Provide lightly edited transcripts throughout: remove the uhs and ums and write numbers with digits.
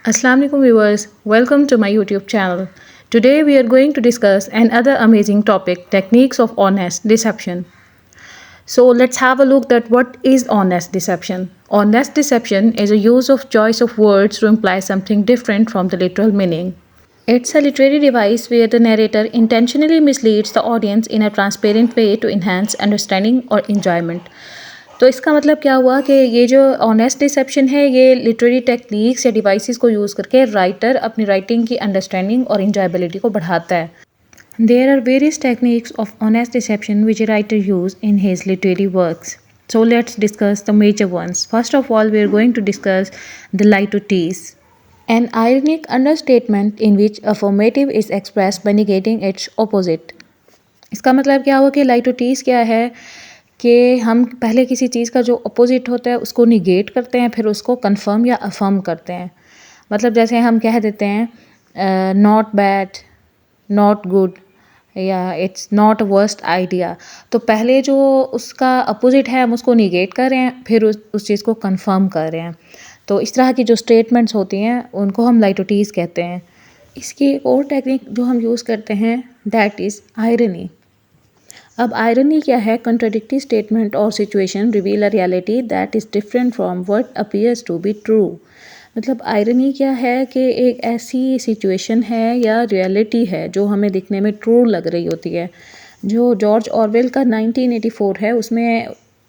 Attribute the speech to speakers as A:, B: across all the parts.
A: Assalamu alaikum viewers, welcome to my YouTube channel. Today we are going to discuss another amazing topic, techniques of honest deception. So let's have a look at what is honest deception. Honest deception is a use of choice of words to imply something different from the literal meaning. It's a literary device where the narrator intentionally misleads the audience in a transparent way to enhance understanding or enjoyment. तो इसका मतलब क्या हुआ कि ये जो honest deception है ये लिटरेरी टेक्निक्स या डिवाइसेस को यूज़ करके राइटर अपनी राइटिंग की अंडरस्टैंडिंग और इंजॉयबिलिटी को बढ़ाता है. There are various techniques of honest deception which writer use in his literary works. So let's discuss the major ones. First of all, we are going to discuss the lie to tease. An ironic understatement in which affirmative is expressed by negating its opposite. इसका मतलब क्या हुआ कि lie to tease क्या है कि हम पहले किसी चीज़ का जो अपोजिट होता है उसको निगेट करते हैं फिर उसको कंफर्म या अफर्म करते हैं. मतलब जैसे हम कह देते हैं नॉट बैड, नॉट गुड या इट्स नॉट वर्स्ट आइडिया. तो पहले जो उसका अपोजिट है हम उसको निगेट कर रहे हैं फिर उस चीज़ को कंफर्म कर रहे हैं. तो इस तरह की जो स्टेटमेंट्स होती हैं उनको हम लाई टू टीज़ कहते हैं. इसकी एक और टेक्निक जो हम यूज़ करते हैं दैट इज़ आयरनी. अब आयरनी क्या है? कंट्राडिक्टरी स्टेटमेंट और situation reveal a reality that is different from what appears to be true. मतलब आयरनी क्या है कि एक ऐसी सिचुएशन है या रियलिटी है जो हमें दिखने में ट्रू लग रही होती है. जो जॉर्ज ऑरवेल का 1984 है उसमें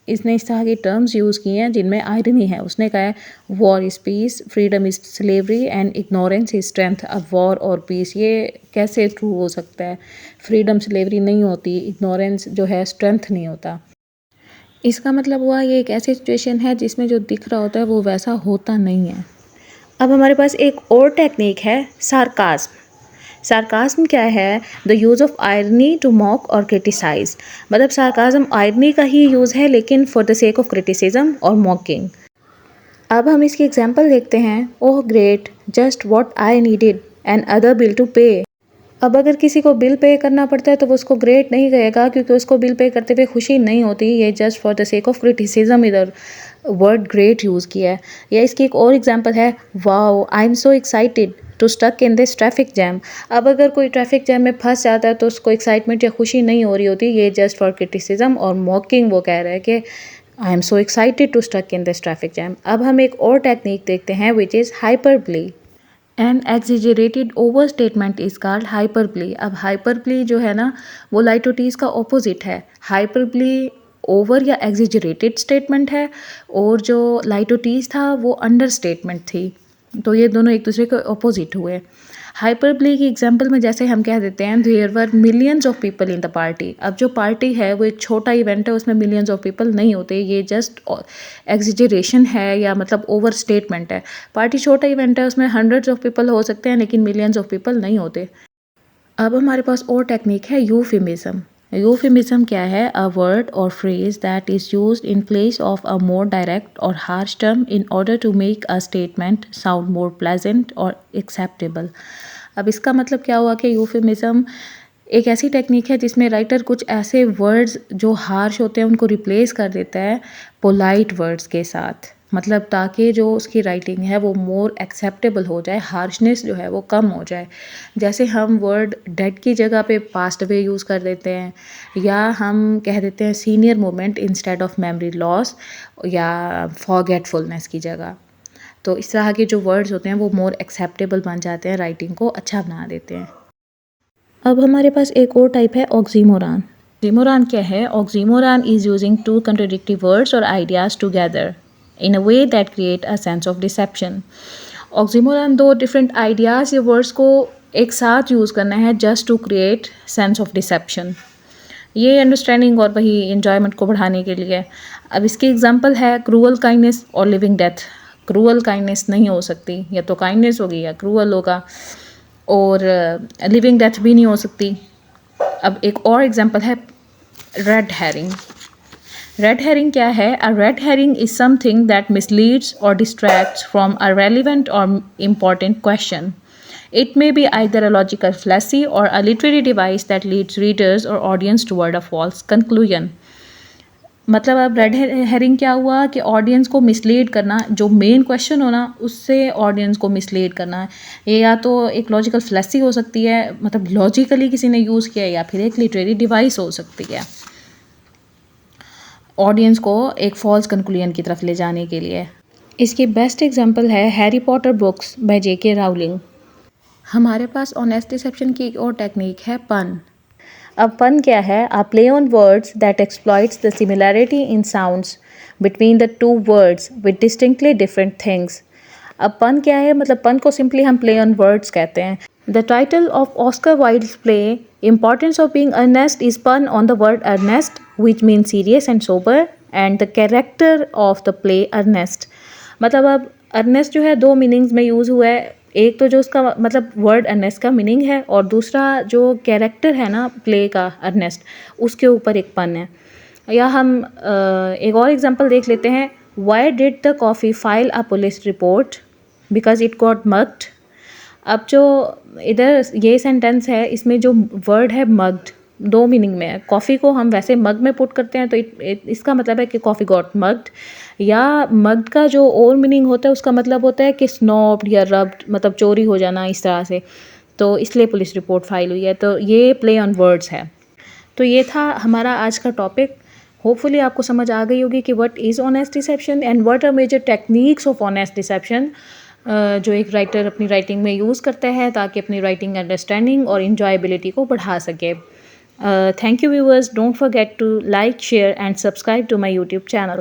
A: इसने इस तरह की टर्म्स यूज़ की हैं जिनमें आयरनी है. उसने कहा है war is piece, freedom is slavery and ignorance is strength. अब वॉर और पीस ये कैसे ट्रू हो सकता है? फ्रीडम स्लेवरी नहीं होती, इग्नोरेंस जो है स्ट्रेंथ नहीं होता. इसका मतलब हुआ ये एक ऐसी सिचुएशन है जिसमें जो दिख रहा होता है वो वैसा होता नहीं है. अब हमारे पास एक और टेक्निक है सार्कास्म. सार्कास्म क्या है? The use of irony to mock और क्रिटिसाइज. मतलब सार्कास्म आयरनी का ही यूज़ है लेकिन for the sake of criticism और मॉकिंग. अब हम इसकी एग्जांपल देखते हैं. Oh great, just what I needed, another bill to pay. अब अगर किसी को बिल पे करना पड़ता है तो वो उसको ग्रेट नहीं कहेगा क्योंकि उसको बिल पे करते हुए खुशी नहीं होती. ये just for the sake of criticism इधर वर्ड ग्रेट यूज़ किया है. या इसकी एक और एग्जांपल है wow I am so excited to stuck in this traffic jam. अब अगर कोई ट्रैफिक जैम में फंस जाता है तो उसको एक्साइटमेंट या खुशी नहीं हो रही होती. ये जस्ट फॉर क्रिटिसिज्म और मॉकिंग वो कह रहा है कि I am so excited to stuck in this traffic jam. अब हम एक और टेक्निक देखते हैं which is hyperbole. An exaggerated over statement is called hyperbole. अब हाइपरप्ली जो है ना वो लाइटोटीज़ का ऑपोजिट है. हाइपरप्ली ओवर या एग्जिजरेटेड स्टेटमेंट है और जो लाइटोटीज़ था वो अंडर स्टेटमेंट थी. तो ये दोनों एक दूसरे के ऑपोजिट हुए. हाइपरप्ली की एग्जांपल में जैसे हम कह देते हैं there were millions of people in the party. अब जो पार्टी है वो एक छोटा इवेंट है, उसमें मिलियंस ऑफ पीपल नहीं होते. ये जस्ट एग्जिजरेशन है या मतलब ओवर स्टेटमेंट है. पार्टी छोटा इवेंट है, उसमें हंड्रेड्स ऑफ पीपल हो सकते हैं लेकिन मिलियंस ऑफ पीपल नहीं होते. अब हमारे पास और टेक्निक है यूफेमिज्म. यूफेमिज्म क्या है? A word or phrase that is used in place of a more direct or harsh term in order to make a statement sound more pleasant or acceptable. अब इसका मतलब क्या हुआ कि यूफेमिज्म एक ऐसी टेक्निक है जिसमें राइटर कुछ ऐसे वर्ड्स जो हार्श होते हैं उनको रिप्लेस कर देता है पोलाइट वर्ड्स के साथ. मतलब ताकि जो उसकी राइटिंग है वो मोर एक्सेप्टेबल हो जाए, हार्शनेस जो है वो कम हो जाए. जैसे हम वर्ड डेड की जगह पे पास्ट वे यूज़ कर देते हैं या हम कह देते हैं senior moment instead of memory loss या फॉरगेटफुलनेस की जगह. तो इस तरह के जो वर्ड्स होते हैं वो मोर एक्सेप्टेबल बन जाते हैं, राइटिंग को अच्छा बना देते हैं. अब हमारे पास एक और टाइप है ऑक्सीमोरान. ऑक्सीमोरान क्या है? Oxymoron is using two contradictory words or ideas together in a way that create a sense of deception. Oxymoron दो डिफरेंट आइडियाज़ या वर्ड्स को एक साथ यूज़ करना है just to create sense of deception. ये अंडरस्टैंडिंग और वही इन्जॉयमेंट को बढ़ाने के लिए. अब इसकी एग्जांपल है क्रूअल काइंडनेस और लिविंग डेथ. क्रूअल काइंडनेस नहीं हो सकती, या तो काइंडनेस होगी या क्रूअल होगा, और लिविंग डेथ भी नहीं हो सकती. अब एक और एग्जांपल है रेड हेरिंग. रेड हेरिंग क्या है? A red herring is something that misleads or distracts from a relevant or important question. It may be either a logical fallacy or a literary device that leads readers or audience toward a false conclusion. मतलब अब red herring क्या हुआ कि audience को mislead करना, जो main question हो ना उससे ऑडियंस को मिसलीड करना है। ये या तो एक लॉजिकल फ्लैसी हो सकती है, मतलब लॉजिकली किसी ने यूज़ किया, या फिर एक लिटरेरी डिवाइस हो सकती है ऑडियंस को एक फॉल्स कंक्लूजन की तरफ ले जाने के लिए। इसकी बेस्ट एग्जांपल है Harry Potter books by J.K. Rowling. हमारे पास ऑनेस्ट डिसेप्शन की एक और टेक्निक है पन। अब पन क्या है? अ play on words that exploits the similarity in sounds between the two words with distinctly different things. अब पन क्या है? मतलब पन को सिंपली हम प्ले ऑन वर्ड्स कहते हैं। The title of Oscar Wilde's play importance of being Earnest is pun on the word Earnest which mean serious and sober and the character of the play Earnest. मतलब अब Ernest जो है दो meanings में use हुआ है। एक तो जो उसका मतलब वर्ड अर्नेस्ट का मीनिंग है, और दूसरा जो कैरेक्टर है ना प्ले का अर्नेस्ट, उसके ऊपर एक पन है। या हम एक और एग्जांपल देख लेते हैं। Why did the coffee file a police report? Because it got mugged. अब जो इधर ये सेंटेंस है, इसमें जो वर्ड है मग्ड, दो मीनिंग में है। कॉफ़ी को हम वैसे मग में पुट करते हैं तो इसका मतलब है कि कॉफ़ी गॉट मग्ड, या मग्ड का जो और मीनिंग होता है उसका मतलब होता है कि स्नॉब्ड या रब्ड, मतलब चोरी हो जाना इस तरह से। तो इसलिए पुलिस रिपोर्ट फाइल हुई है। तो ये प्ले ऑन वर्ड्स है। तो ये था हमारा आज का टॉपिक। होपफुली आपको समझ आ गई होगी कि what is honest deception and what are major techniques of honest deception, जो एक राइटर अपनी राइटिंग में यूज़ करता है ताकि अपनी राइटिंग अंडरस्टैंडिंग और इंजॉयबिलिटी को बढ़ा सके। Thank you viewers, don't forget to like, share and subscribe to my YouTube channel.